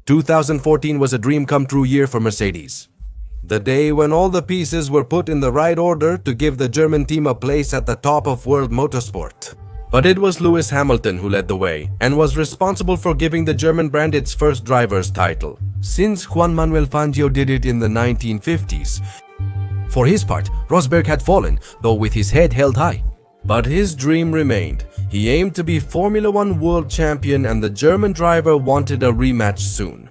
2014 was a dream come true year for Mercedes. The day when all the pieces were put in the right order to give the German team a place at the top of world motorsport. But it was Lewis Hamilton who led the way and was responsible for giving the German brand its first driver's title, since Juan Manuel Fangio did it in the 1950s. For his part, Rosberg had fallen, though with his head held high. But his dream remained. He aimed to be Formula One world champion and the German driver wanted a rematch soon.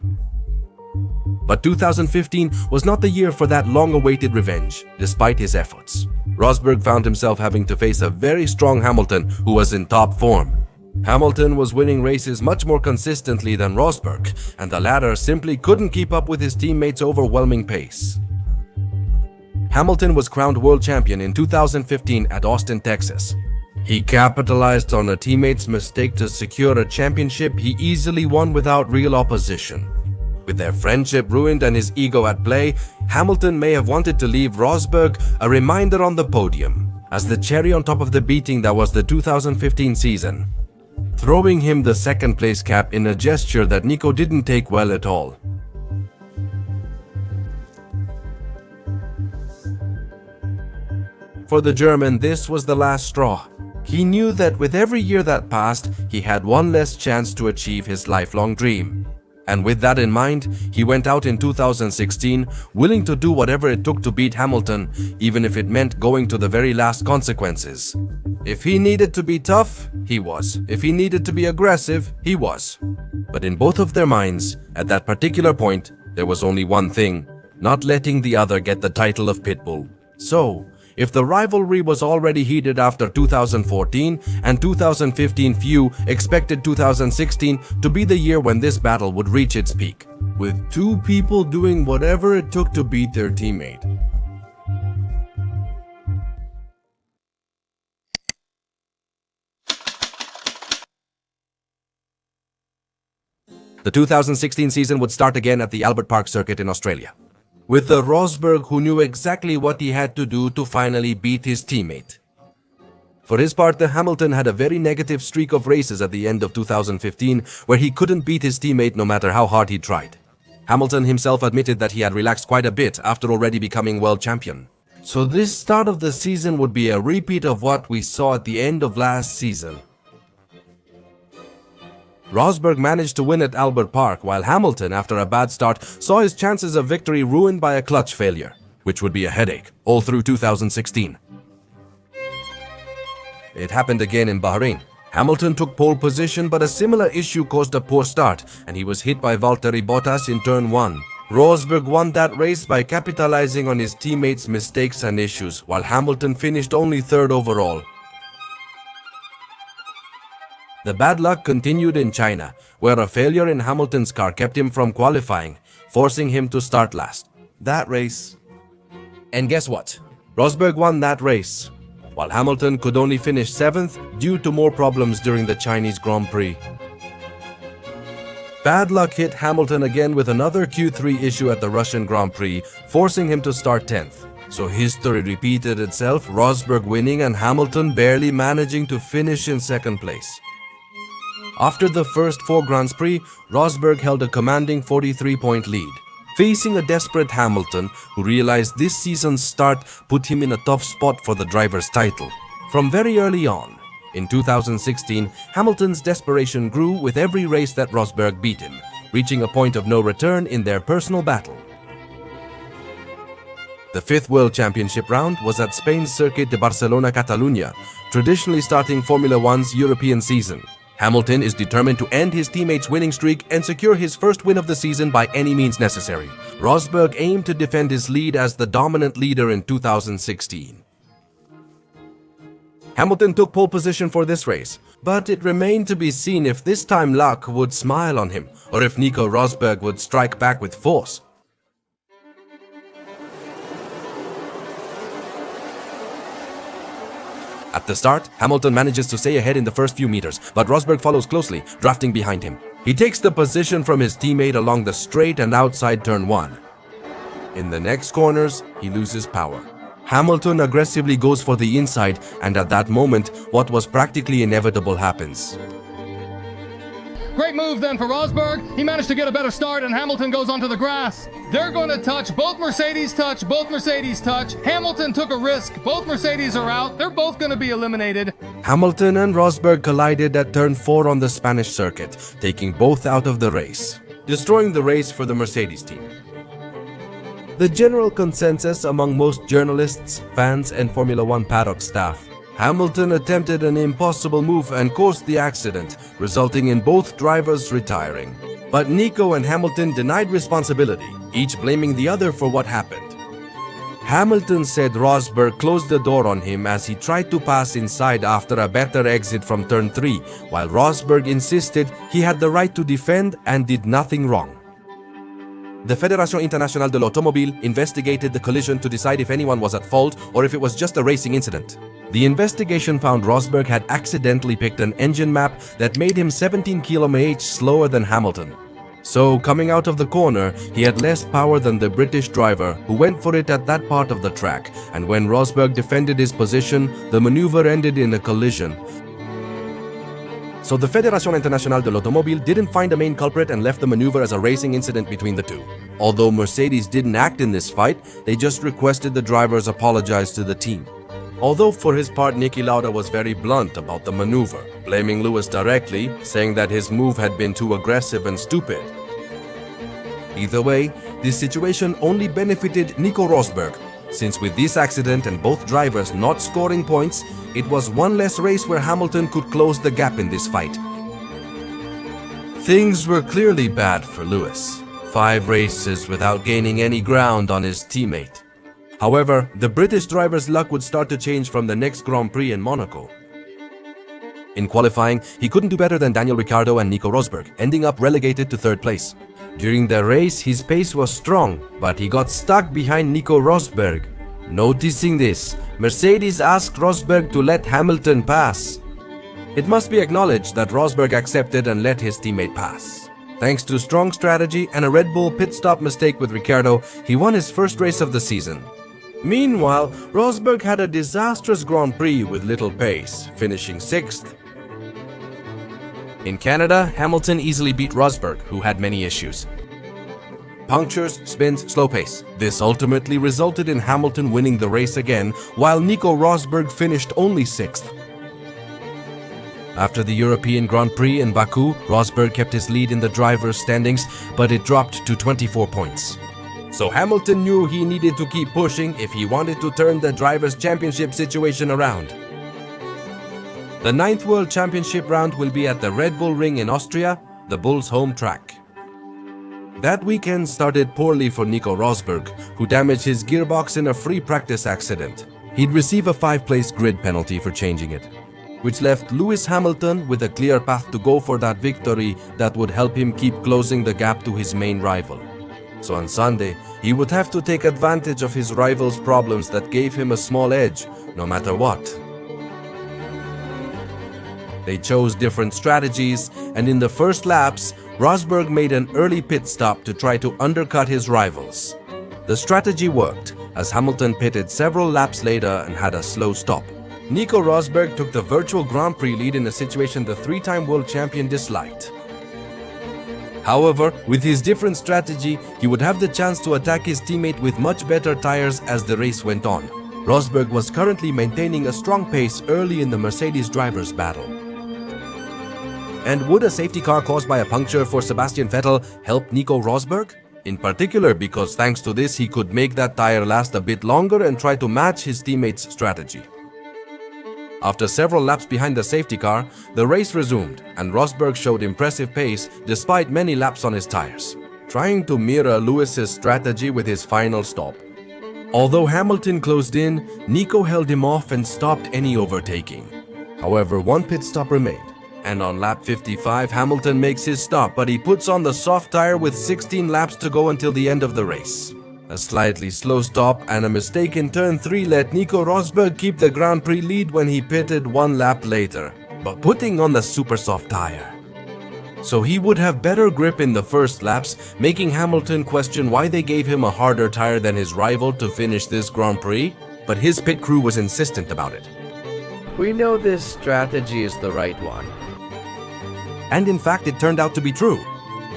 But 2015 was not the year for that long-awaited revenge, despite his efforts. Rosberg found himself having to face a very strong Hamilton who was in top form. Hamilton was winning races much more consistently than Rosberg, and the latter simply couldn't keep up with his teammates' overwhelming pace. Hamilton was crowned world champion in 2015 at Austin, Texas. He capitalized on a teammate's mistake to secure a championship he easily won without real opposition. With their friendship ruined and his ego at play, Hamilton may have wanted to leave Rosberg a reminder on the podium, as the cherry on top of the beating that was the 2015 season, throwing him the second place cap in a gesture that Nico didn't take well at all. For the German, this was the last straw. He knew that with every year that passed, he had one less chance to achieve his lifelong dream. And with that in mind, he went out in 2016, willing to do whatever it took to beat Hamilton, even if it meant going to the very last consequences. If he needed to be tough, he was. If he needed to be aggressive, he was. But in both of their minds, at that particular point, there was only one thing: not letting the other get the title of Pitbull. So, if the rivalry was already heated after 2014 and 2015, few expected 2016 to be the year when this battle would reach its peak, with two people doing whatever it took to beat their teammate. The 2016 season would start again at the Albert Park circuit in Australia, with the Rosberg who knew exactly what he had to do to finally beat his teammate. For his part, the Hamilton had a very negative streak of races at the end of 2015 where he couldn't beat his teammate no matter how hard he tried. Hamilton himself admitted that he had relaxed quite a bit after already becoming world champion. So this start of the season would be a repeat of what we saw at the end of last season. Rosberg managed to win at Albert Park, while Hamilton, after a bad start, saw his chances of victory ruined by a clutch failure, which would be a headache all through 2016. It happened again in Bahrain. Hamilton took pole position, but a similar issue caused a poor start, and he was hit by Valtteri Bottas in turn 1. Rosberg won that race by capitalizing on his teammates' mistakes and issues, while Hamilton finished only 3rd overall. The bad luck continued in China, where a failure in Hamilton's car kept him from qualifying, forcing him to start last. That race. And guess what? Rosberg won that race, while Hamilton could only finish 7th due to more problems during the Chinese Grand Prix. Bad luck hit Hamilton again with another Q3 issue at the Russian Grand Prix, forcing him to start 10th. So history repeated itself, Rosberg winning and Hamilton barely managing to finish in 2nd place. After the first 4 Grands Prix, Rosberg held a commanding 43-point lead, facing a desperate Hamilton who realized this season's start put him in a tough spot for the driver's title. From very early on, in 2016, Hamilton's desperation grew with every race that Rosberg beat him, reaching a point of no return in their personal battle. The 5th World Championship round was at Spain's Circuit de Barcelona-Catalunya, traditionally starting Formula One's European season. Hamilton is determined to end his teammate's winning streak and secure his first win of the season by any means necessary. Rosberg aimed to defend his lead as the dominant leader in 2016. Hamilton took pole position for this race, but it remained to be seen if this time luck would smile on him, or if Nico Rosberg would strike back with force. At the start, Hamilton manages to stay ahead in the first few meters, but Rosberg follows closely, drafting behind him. He takes the position from his teammate along the straight and outside turn 1. In the next corners, he loses power. Hamilton aggressively goes for the inside, and at that moment, what was practically inevitable happens. Great move then for Rosberg. He managed to get a better start and Hamilton goes onto the grass. They're going to touch. Both Mercedes touch. Both Mercedes touch. Hamilton took a risk. Both Mercedes are out. They're both going to be eliminated. Hamilton and Rosberg collided at turn 4 on the Spanish circuit, taking both out of the race, destroying the race for the Mercedes team. The general consensus among most journalists, fans, and Formula One paddock staff: Hamilton attempted an impossible move and caused the accident, resulting in both drivers retiring. But Nico and Hamilton denied responsibility, each blaming the other for what happened. Hamilton said Rosberg closed the door on him as he tried to pass inside after a better exit from turn 3, while Rosberg insisted he had the right to defend and did nothing wrong. The Fédération Internationale de l'Automobile investigated the collision to decide if anyone was at fault or if it was just a racing incident. The investigation found Rosberg had accidentally picked an engine map that made him 17 km/h slower than Hamilton. So, coming out of the corner, he had less power than the British driver, who went for it at that part of the track, and when Rosberg defended his position, the maneuver ended in a collision. So the Fédération Internationale de l'Automobile didn't find a main culprit and left the maneuver as a racing incident between the two. Although Mercedes didn't act in this fight, they just requested the drivers apologize to the team. Although for his part, Niki Lauda was very blunt about the maneuver, blaming Lewis directly, saying that his move had been too aggressive and stupid. Either way, this situation only benefited Nico Rosberg, since with this accident and both drivers not scoring points, it was one less race where Hamilton could close the gap in this fight. Things were clearly bad for Lewis. 5 races without gaining any ground on his teammate. However, the British driver's luck would start to change from the next Grand Prix in Monaco. In qualifying, he couldn't do better than Daniel Ricciardo and Nico Rosberg, ending up relegated to 3rd place. During the race, his pace was strong, but he got stuck behind Nico Rosberg. Noticing this, Mercedes asked Rosberg to let Hamilton pass. It must be acknowledged that Rosberg accepted and let his teammate pass. Thanks to strong strategy and a Red Bull pit stop mistake with Ricciardo, he won his first race of the season. Meanwhile, Rosberg had a disastrous Grand Prix with little pace, finishing 6th. In Canada, Hamilton easily beat Rosberg, who had many issues. Punctures, spins, slow pace. This ultimately resulted in Hamilton winning the race again, while Nico Rosberg finished only 6th. After the European Grand Prix in Baku, Rosberg kept his lead in the drivers' standings, but it dropped to 24 points. So Hamilton knew he needed to keep pushing if he wanted to turn the Drivers' Championship situation around. The 9th World Championship round will be at the Red Bull Ring in Austria, the Bulls' home track. That weekend started poorly for Nico Rosberg, who damaged his gearbox in a free practice accident. He'd receive a 5-place grid penalty for changing it, which left Lewis Hamilton with a clear path to go for that victory that would help him keep closing the gap to his main rival. So on Sunday, he would have to take advantage of his rival's problems that gave him a small edge, no matter what. They chose different strategies, and in the first laps, Rosberg made an early pit stop to try to undercut his rivals. The strategy worked, as Hamilton pitted several laps later and had a slow stop. Nico Rosberg took the virtual Grand Prix lead in a situation the 3-time world champion disliked. However, with his different strategy, he would have the chance to attack his teammate with much better tires as the race went on. Rosberg was currently maintaining a strong pace early in the Mercedes drivers' battle. And would a safety car caused by a puncture for Sebastian Vettel help Nico Rosberg? In particular because thanks to this he could make that tire last a bit longer and try to match his teammate's strategy. After several laps behind the safety car, the race resumed and Rosberg showed impressive pace despite many laps on his tires, trying to mirror Lewis's strategy with his final stop. Although Hamilton closed in, Nico held him off and stopped any overtaking. However, one pit stop remained, and on lap 55 Hamilton makes his stop, but he puts on the soft tire with 16 laps to go until the end of the race. A slightly slow stop and a mistake in turn 3 let Nico Rosberg keep the Grand Prix lead when he pitted 1 lap later, but putting on the super soft tire. So he would have better grip in the first laps, making Hamilton question why they gave him a harder tire than his rival to finish this Grand Prix, but his pit crew was insistent about it. We know this strategy is the right one. And in fact, it turned out to be true.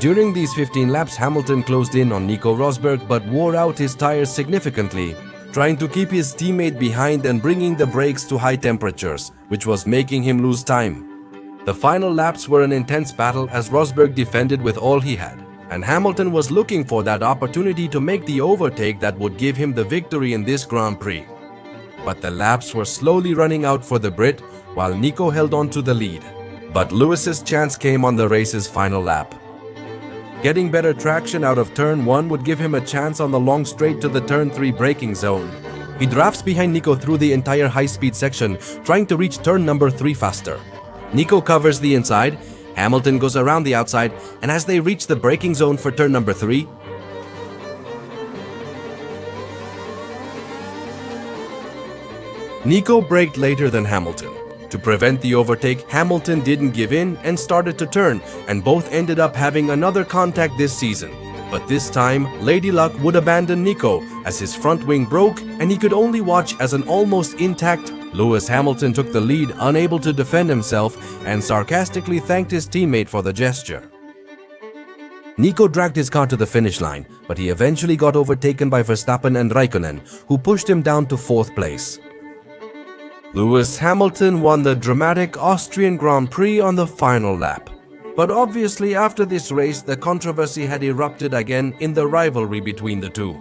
During these 15 laps, Hamilton closed in on Nico Rosberg but wore out his tires significantly, trying to keep his teammate behind and bringing the brakes to high temperatures, which was making him lose time. The final laps were an intense battle as Rosberg defended with all he had, and Hamilton was looking for that opportunity to make the overtake that would give him the victory in this Grand Prix. But the laps were slowly running out for the Brit, while Nico held on to the lead. But Lewis's chance came on the race's final lap. Getting better traction out of turn 1 would give him a chance on the long straight to the turn 3 braking zone. He drafts behind Nico through the entire high-speed section, trying to reach turn number 3 faster. Nico covers the inside, Hamilton goes around the outside, and as they reach the braking zone for turn number 3, Nico braked later than Hamilton. To prevent the overtake, Hamilton didn't give in and started to turn, and both ended up having another contact this season. But this time, Lady Luck would abandon Nico as his front wing broke and he could only watch as an almost intact Lewis Hamilton took the lead, unable to defend himself, and sarcastically thanked his teammate for the gesture. Nico dragged his car to the finish line, but he eventually got overtaken by Verstappen and Raikkonen, who pushed him down to 4th place. Lewis Hamilton won the dramatic Austrian Grand Prix on the final lap. But obviously after this race, the controversy had erupted again in the rivalry between the two.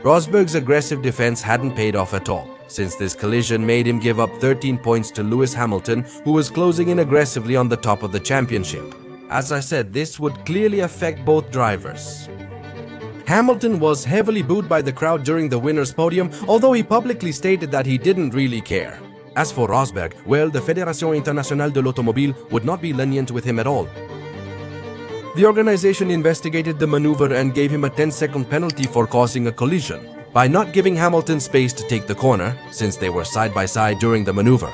Rosberg's aggressive defense hadn't paid off at all, since this collision made him give up 13 points to Lewis Hamilton, who was closing in aggressively on the top of the championship. As I said, this would clearly affect both drivers. Hamilton was heavily booed by the crowd during the winner's podium, although he publicly stated that he didn't really care. As for Rosberg, well, the Fédération Internationale de l'Automobile would not be lenient with him at all. The organization investigated the maneuver and gave him a 10-second penalty for causing a collision, by not giving Hamilton space to take the corner, since they were side by side during the maneuver.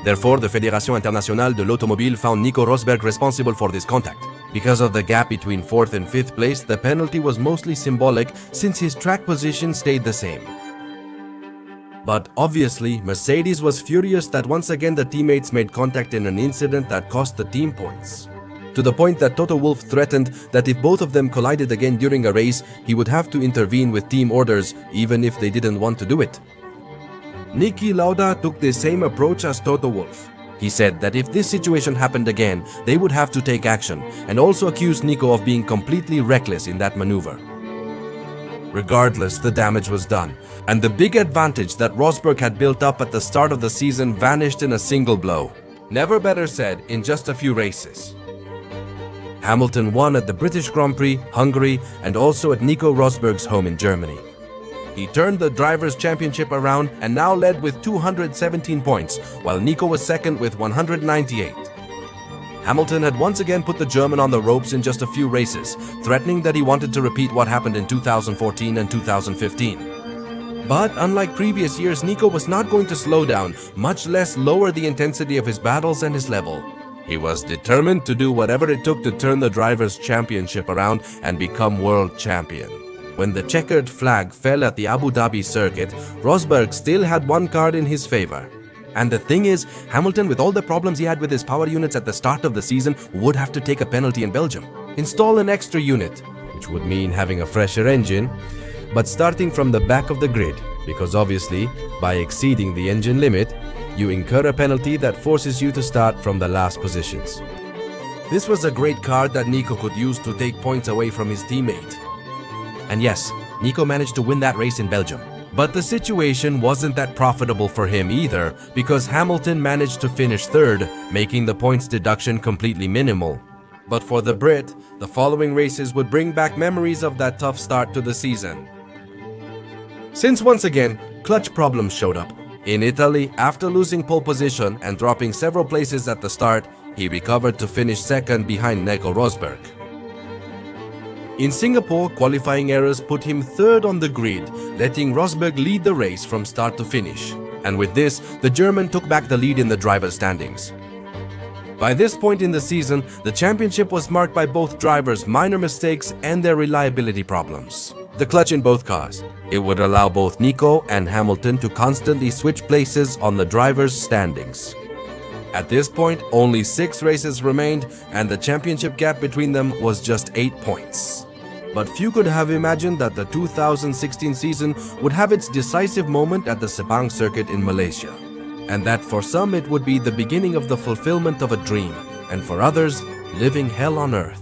Therefore, the Fédération Internationale de l'Automobile found Nico Rosberg responsible for this contact. Because of the gap between 4th and 5th place, the penalty was mostly symbolic since his track position stayed the same. But obviously, Mercedes was furious that once again the teammates made contact in an incident that cost the team points. To the point that Toto Wolff threatened that if both of them collided again during a race, he would have to intervene with team orders even if they didn't want to do it. Niki Lauda took the same approach as Toto Wolff. He said that if this situation happened again, they would have to take action, and also accused Nico of being completely reckless in that maneuver. Regardless, the damage was done, and the big advantage that Rosberg had built up at the start of the season vanished in a single blow. Never better said, in just a few races. Hamilton won at the British Grand Prix, Hungary, and also at Nico Rosberg's home in Germany. He turned the Drivers' Championship around and now led with 217 points, while Nico was second with 198. Hamilton had once again put the German on the ropes in just a few races, threatening that he wanted to repeat what happened in 2014 and 2015. But unlike previous years, Nico was not going to slow down, much less lower the intensity of his battles and his level. He was determined to do whatever it took to turn the Drivers' Championship around and become world champion. When the checkered flag fell at the Abu Dhabi circuit, Rosberg still had one card in his favor. And the thing is, Hamilton, with all the problems he had with his power units at the start of the season, would have to take a penalty in Belgium. Install an extra unit, which would mean having a fresher engine, but starting from the back of the grid, because obviously, by exceeding the engine limit, you incur a penalty that forces you to start from the last positions. This was a great card that Nico could use to take points away from his teammate. And yes, Nico managed to win that race in Belgium. But the situation wasn't that profitable for him either, because Hamilton managed to finish third, making the points deduction completely minimal. But for the Brit, the following races would bring back memories of that tough start to the season. Since once again, clutch problems showed up. In Italy, after losing pole position and dropping several places at the start, he recovered to finish second behind Nico Rosberg. In Singapore, qualifying errors put him third on the grid, letting Rosberg lead the race from start to finish. And with this, the German took back the lead in the driver's standings. By this point in the season, the championship was marked by both drivers' minor mistakes and their reliability problems. The clutch in both cars. It would allow both Nico and Hamilton to constantly switch places on the drivers' standings. At this point, only 6 races remained, and the championship gap between them was just 8 points. But few could have imagined that the 2016 season would have its decisive moment at the Sepang circuit in Malaysia, and that for some it would be the beginning of the fulfillment of a dream, and for others, living hell on earth.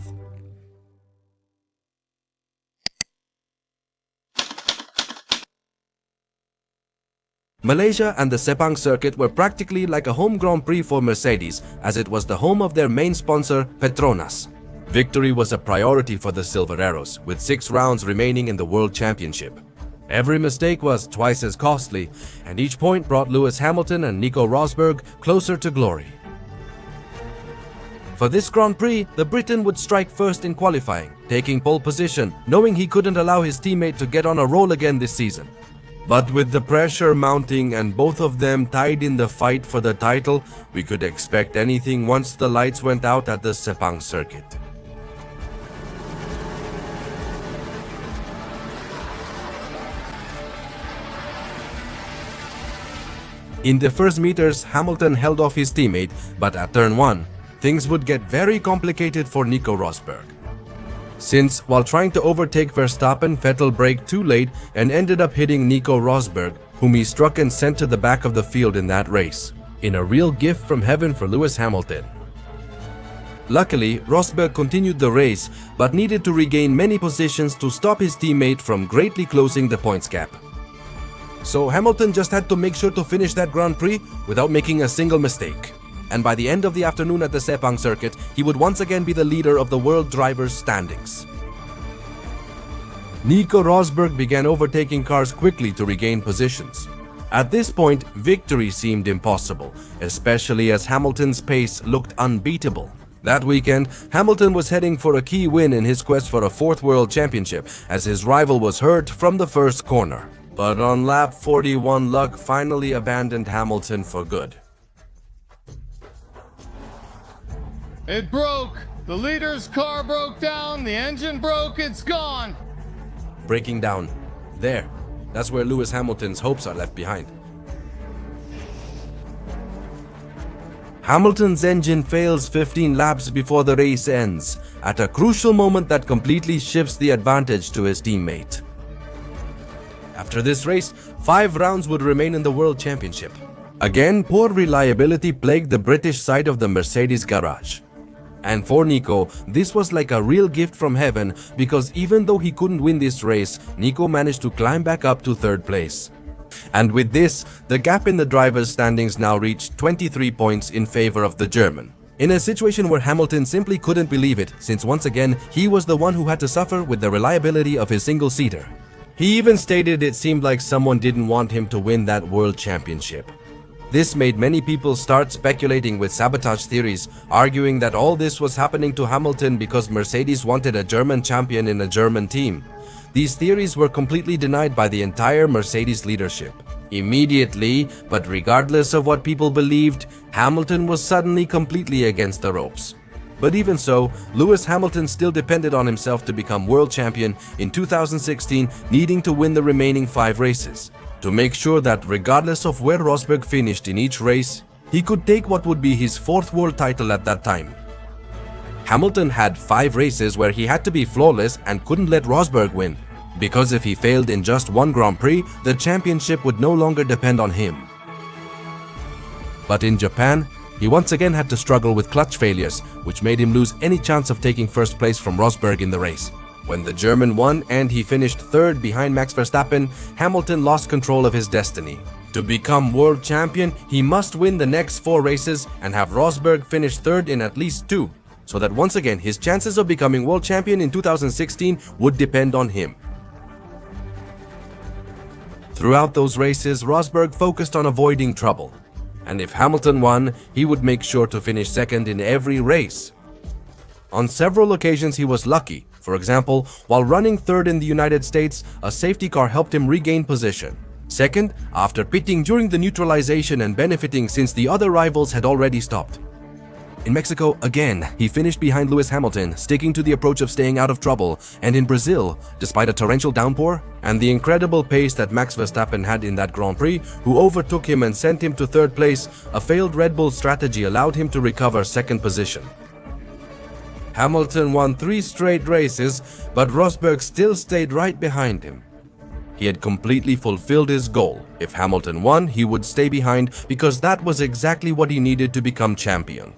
Malaysia and the Sepang circuit were practically like a home Grand Prix for Mercedes, as it was the home of their main sponsor, Petronas. Victory was a priority for the Silver Arrows, with 6 rounds remaining in the World Championship. Every mistake was twice as costly, and each point brought Lewis Hamilton and Nico Rosberg closer to glory. For this Grand Prix, the Briton would strike first in qualifying, taking pole position, knowing he couldn't allow his teammate to get on a roll again this season. But with the pressure mounting and both of them tied in the fight for the title, we could expect anything once the lights went out at the Sepang circuit. In the first meters, Hamilton held off his teammate, but at turn 1, things would get very complicated for Nico Rosberg. Since, while trying to overtake Verstappen, Vettel braked too late and ended up hitting Nico Rosberg, whom he struck and sent to the back of the field in that race, in a real gift from heaven for Lewis Hamilton. Luckily, Rosberg continued the race, but needed to regain many positions to stop his teammate from greatly closing the points gap. So Hamilton just had to make sure to finish that Grand Prix without making a single mistake. And by the end of the afternoon at the Sepang circuit, he would once again be the leader of the world drivers' standings. Nico Rosberg began overtaking cars quickly to regain positions. At this point, victory seemed impossible, especially as Hamilton's pace looked unbeatable. That weekend, Hamilton was heading for a key win in his quest for a 4th World Championship, as his rival was hurt from the first corner. But on lap 41, luck finally abandoned Hamilton for good. It broke! The leader's car broke down, the engine broke, it's gone! Breaking down. There. That's where Lewis Hamilton's hopes are left behind. Hamilton's engine fails 15 laps before the race ends, at a crucial moment that completely shifts the advantage to his teammate. After this race, 5 rounds would remain in the World Championship. Again, poor reliability plagued the British side of the Mercedes garage. And for Nico, this was like a real gift from heaven, because even though he couldn't win this race, Nico managed to climb back up to 3rd place. And with this, the gap in the drivers' standings now reached 23 points in favor of the German. In a situation where Hamilton simply couldn't believe it, since once again, he was the one who had to suffer with the reliability of his single-seater. He even stated it seemed like someone didn't want him to win that World Championship. This made many people start speculating with sabotage theories, arguing that all this was happening to Hamilton because Mercedes wanted a German champion in a German team. These theories were completely denied by the entire Mercedes leadership. Immediately, but regardless of what people believed, Hamilton was suddenly completely against the ropes. But even so, Lewis Hamilton still depended on himself to become world champion in 2016, needing to win the remaining 5 races. To make sure that regardless of where Rosberg finished in each race, he could take what would be his 4th world title at that time. Hamilton had 5 races where he had to be flawless and couldn't let Rosberg win, because if he failed in just one Grand Prix, the championship would no longer depend on him. But in Japan, he once again had to struggle with clutch failures, which made him lose any chance of taking first place from Rosberg in the race. When the German won and he finished 3rd behind Max Verstappen, Hamilton lost control of his destiny. To become world champion, he must win the next 4 races and have Rosberg finish 3rd in at least 2, so that once again his chances of becoming world champion in 2016 would depend on him. Throughout those races, Rosberg focused on avoiding trouble, and if Hamilton won, he would make sure to finish 2nd in every race. On several occasions he was lucky. For example, while running 3rd in the United States, a safety car helped him regain position. 2nd, after pitting during the neutralization and benefiting since the other rivals had already stopped. In Mexico, again, he finished behind Lewis Hamilton, sticking to the approach of staying out of trouble. And in Brazil, despite a torrential downpour and the incredible pace that Max Verstappen had in that Grand Prix, who overtook him and sent him to third place, a failed Red Bull strategy allowed him to recover second position. Hamilton won 3 straight races, but Rosberg still stayed right behind him. He had completely fulfilled his goal. If Hamilton won, he would stay behind because that was exactly what he needed to become champion.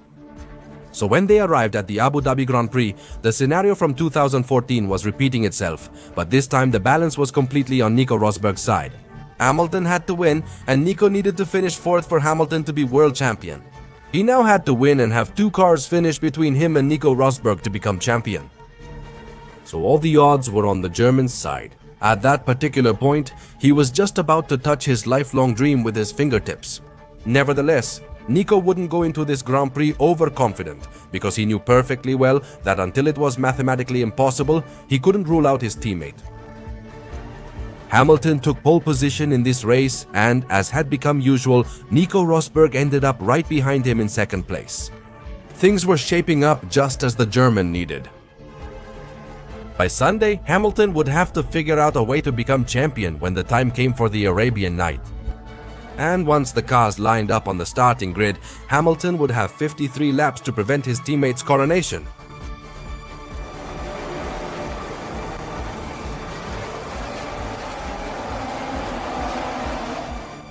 So when they arrived at the Abu Dhabi Grand Prix, the scenario from 2014 was repeating itself, but this time the balance was completely on Nico Rosberg's side. Hamilton had to win, and Nico needed to finish 4th for Hamilton to be world champion. He now had to win and have 2 cars finish between him and Nico Rosberg to become champion. So all the odds were on the German's side. At that particular point, he was just about to touch his lifelong dream with his fingertips. Nevertheless, Nico wouldn't go into this Grand Prix overconfident because he knew perfectly well that until it was mathematically impossible, he couldn't rule out his teammate. Hamilton took pole position in this race and, as had become usual, Nico Rosberg ended up right behind him in second place. Things were shaping up just as the German needed. By Sunday, Hamilton would have to figure out a way to become champion when the time came for the Arabian Night. And once the cars lined up on the starting grid, Hamilton would have 53 laps to prevent his teammate's coronation.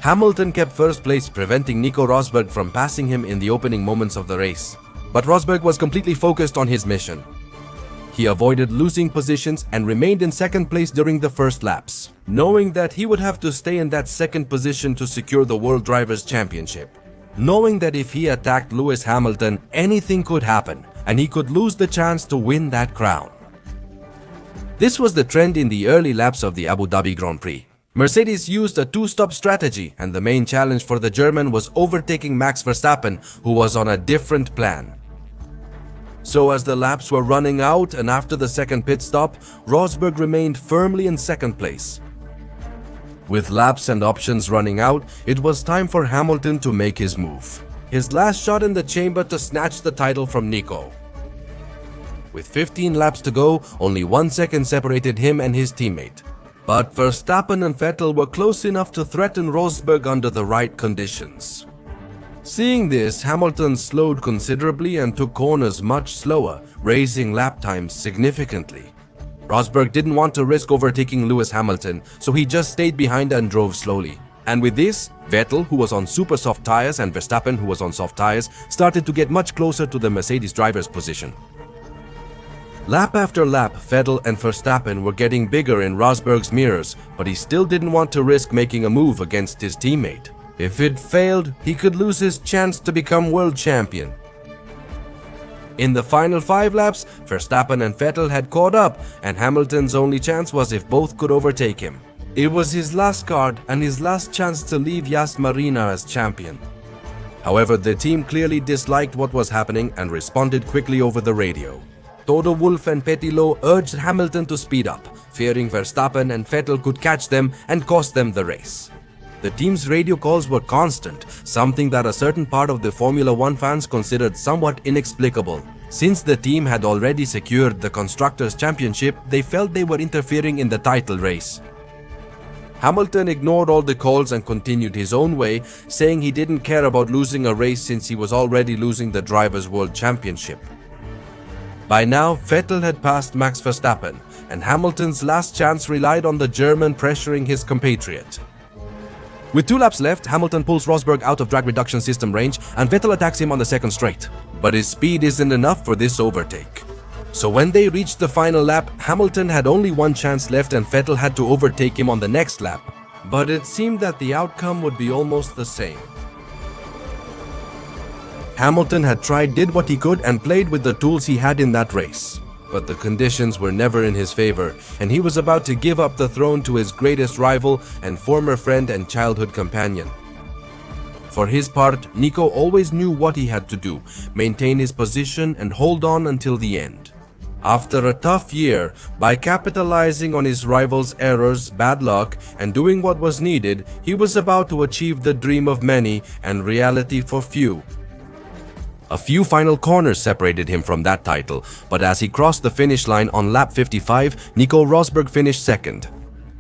Hamilton kept first place, preventing Nico Rosberg from passing him in the opening moments of the race. But Rosberg was completely focused on his mission. He avoided losing positions and remained in second place during the first laps, knowing that he would have to stay in that second position to secure the World Drivers' Championship. Knowing that if he attacked Lewis Hamilton, anything could happen and he could lose the chance to win that crown. This was the trend in the early laps of the Abu Dhabi Grand Prix. Mercedes used a 2-stop strategy, and the main challenge for the German was overtaking Max Verstappen, who was on a different plan. So as the laps were running out and after the second pit stop, Rosberg remained firmly in second place. With laps and options running out, it was time for Hamilton to make his move. His last shot in the chamber to snatch the title from Nico. With 15 laps to go, only 1 second separated him and his teammate. But Verstappen and Vettel were close enough to threaten Rosberg under the right conditions. Seeing this, Hamilton slowed considerably and took corners much slower, raising lap times significantly. Rosberg didn't want to risk overtaking Lewis Hamilton, so he just stayed behind and drove slowly. And with this, Vettel, who was on super soft tires, and Verstappen, who was on soft tires, started to get much closer to the Mercedes driver's position. Lap after lap, Vettel and Verstappen were getting bigger in Rosberg's mirrors, but he still didn't want to risk making a move against his teammate. If it failed, he could lose his chance to become world champion. In the final 5 laps, Verstappen and Vettel had caught up, and Hamilton's only chance was if both could overtake him. It was his last card and his last chance to leave Yas Marina as champion. However, the team clearly disliked what was happening and responded quickly over the radio. Toto Wolff and Petilo urged Hamilton to speed up, fearing Verstappen and Vettel could catch them and cost them the race. The team's radio calls were constant, something that a certain part of the Formula One fans considered somewhat inexplicable. Since the team had already secured the Constructors' Championship, they felt they were interfering in the title race. Hamilton ignored all the calls and continued his own way, saying he didn't care about losing a race since he was already losing the Drivers' World Championship. By now, Vettel had passed Max Verstappen, and Hamilton's last chance relied on the German pressuring his compatriot. With 2 laps left, Hamilton pulls Rosberg out of drag reduction system range and Vettel attacks him on the second straight. But his speed isn't enough for this overtake. So when they reached the final lap, Hamilton had only 1 chance left and Vettel had to overtake him on the next lap. But it seemed that the outcome would be almost the same. Hamilton had did what he could and played with the tools he had in that race. But the conditions were never in his favor, and he was about to give up the throne to his greatest rival and former friend and childhood companion. For his part, Nico always knew what he had to do, maintain his position and hold on until the end. After a tough year, by capitalizing on his rival's errors, bad luck, and doing what was needed, he was about to achieve the dream of many and reality for few. A few final corners separated him from that title, but as he crossed the finish line on lap 55, Nico Rosberg finished second.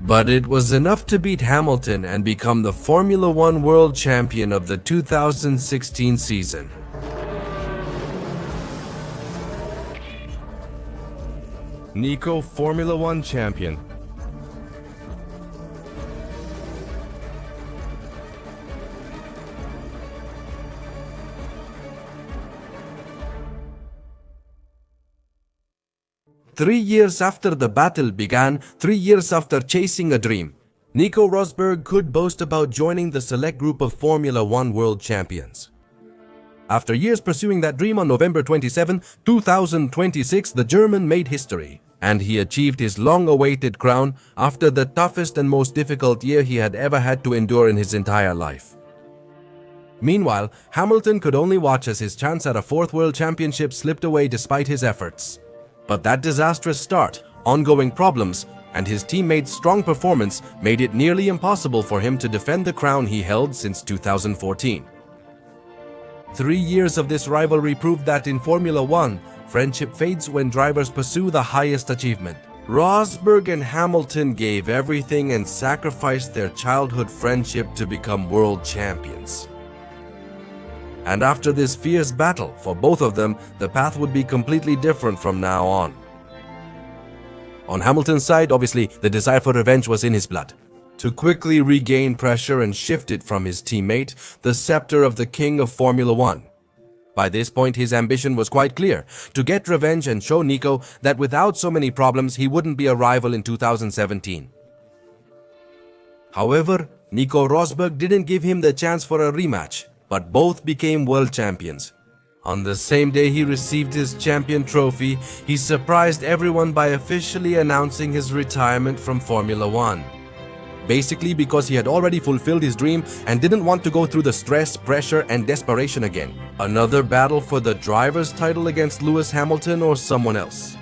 But it was enough to beat Hamilton and become the Formula One World Champion of the 2016 season. Nico Formula One Champion. Three years after the battle began, 3 years after chasing a dream, Nico Rosberg could boast about joining the select group of Formula One World Champions. After years pursuing that dream, on November 27, 2026, the German made history, and he achieved his long-awaited crown after the toughest and most difficult year he had ever had to endure in his entire life. Meanwhile, Hamilton could only watch as his chance at a fourth world championship slipped away despite his efforts. But that disastrous start, ongoing problems, and his teammates' strong performance made it nearly impossible for him to defend the crown he held since 2014. 3 years of this rivalry proved that in Formula One, friendship fades when drivers pursue the highest achievement. Rosberg and Hamilton gave everything and sacrificed their childhood friendship to become world champions. And after this fierce battle, for both of them, the path would be completely different from now on. On Hamilton's side, obviously, the desire for revenge was in his blood. To quickly regain pressure and shift it from his teammate, the scepter of the king of Formula One. By this point, his ambition was quite clear, to get revenge and show Nico that without so many problems, he wouldn't be a rival in 2017. However, Nico Rosberg didn't give him the chance for a rematch, but both became world champions. On the same day he received his champion trophy, he surprised everyone by officially announcing his retirement from Formula One. Basically because he had already fulfilled his dream and didn't want to go through the stress, pressure, and desperation again. Another battle for the driver's title against Lewis Hamilton or someone else.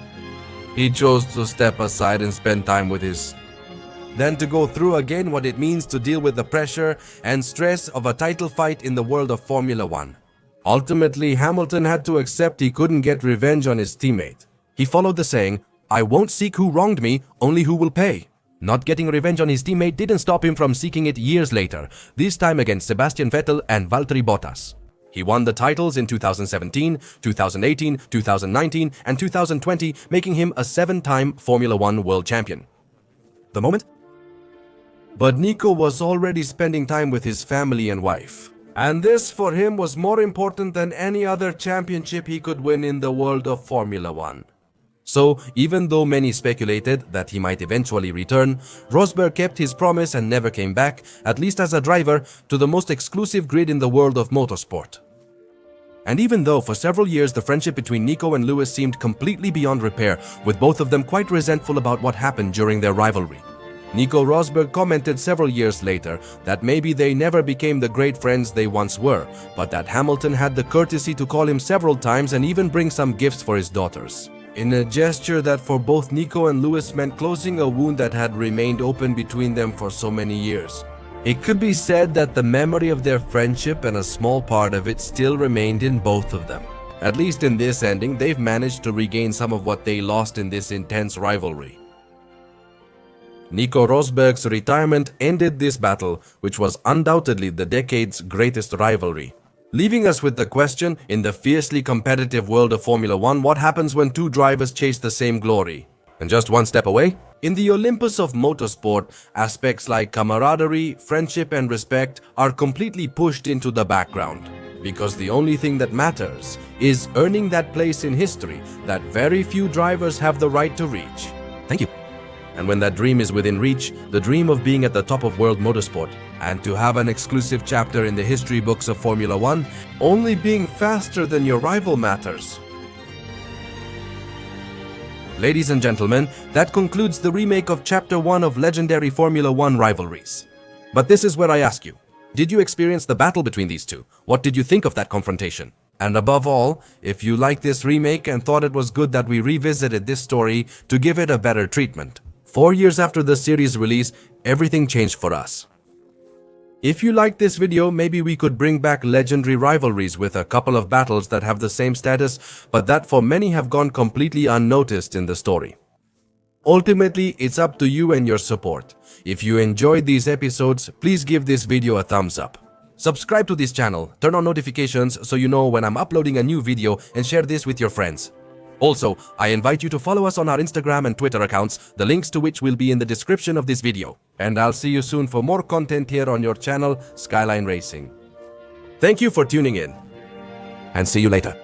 He chose to step aside and spend time with his then to go through again what it means to deal with the pressure and stress of a title fight in the world of Formula One. Ultimately, Hamilton had to accept he couldn't get revenge on his teammate. He followed the saying, "I won't seek who wronged me, only who will pay." Not getting revenge on his teammate didn't stop him from seeking it years later, this time against Sebastian Vettel and Valtteri Bottas. He won the titles in 2017, 2018, 2019, and 2020, making him a 7-time Formula One world champion. The moment? But Nico was already spending time with his family and wife. And this for him was more important than any other championship he could win in the world of Formula One. So, even though many speculated that he might eventually return, Rosberg kept his promise and never came back, at least as a driver, to the most exclusive grid in the world of motorsport. And even though for several years the friendship between Nico and Lewis seemed completely beyond repair, with both of them quite resentful about what happened during their rivalry, Nico Rosberg commented several years later that maybe they never became the great friends they once were, but that Hamilton had the courtesy to call him several times and even bring some gifts for his daughters. In a gesture that for both Nico and Lewis meant closing a wound that had remained open between them for so many years. It could be said that the memory of their friendship and a small part of it still remained in both of them. At least in this ending, they've managed to regain some of what they lost in this intense rivalry. Nico Rosberg's retirement ended this battle, which was undoubtedly the decade's greatest rivalry. Leaving us with the question, in the fiercely competitive world of Formula One, what happens when two drivers chase the same glory? And just one step away? In the Olympus of motorsport, aspects like camaraderie, friendship, and respect are completely pushed into the background. Because the only thing that matters is earning that place in history that very few drivers have the right to reach. Thank you. And when that dream is within reach, the dream of being at the top of world motorsport, and to have an exclusive chapter in the history books of Formula One, only being faster than your rival matters. Ladies and gentlemen, that concludes the remake of Chapter 1 of legendary Formula One Rivalries. But this is where I ask you, did you experience the battle between these two? What did you think of that confrontation? And above all, if you liked this remake and thought it was good that we revisited this story to give it a better treatment. 4 years after the series release, everything changed for us. If you like this video, maybe we could bring back legendary rivalries with a couple of battles that have the same status, but that for many have gone completely unnoticed in the story. Ultimately, it's up to you and your support. If you enjoyed these episodes, please give this video a thumbs up. Subscribe to this channel, turn on notifications so you know when I'm uploading a new video, and share this with your friends. Also, I invite you to follow us on our Instagram and Twitter accounts, the links to which will be in the description of this video. And I'll see you soon for more content here on your channel, Skyline Racing. Thank you for tuning in, and see you later.